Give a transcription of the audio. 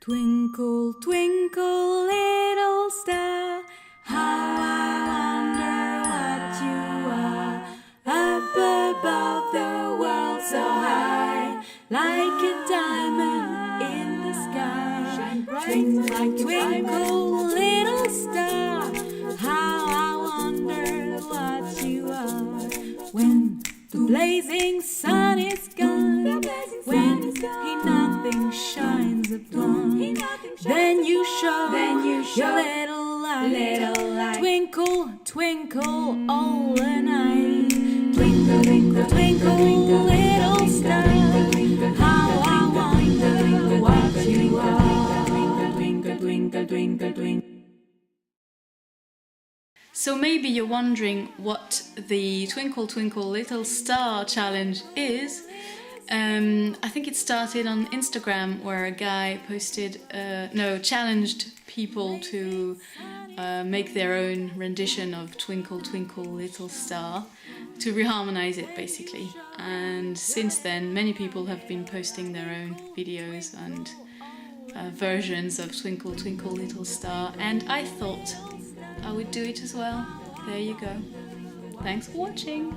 Twinkle, twinkle, little star, how I wonder what you are. Up above the world so high, like a diamond in the sky. Shine bright, twinkle, twinkle, little star, how I wonder what you are. When the blazing sun is gone, when nothing shines upon, then you show your little light. Twinkle, twinkle all the night. Twinkle, twinkle, twinkle, little star, how I wonder what you are. Twinkle, twinkle, twinkle, twinkle. So maybe you're wondering what the Twinkle Twinkle Little Star challenge is. I think it started on Instagram, where a guy challenged people to make their own rendition of Twinkle Twinkle Little Star, to reharmonize it basically. And since then many people have been posting their own videos and versions of Twinkle Twinkle Little Star, and I thought I would do it as well. There you go. Thanks for watching.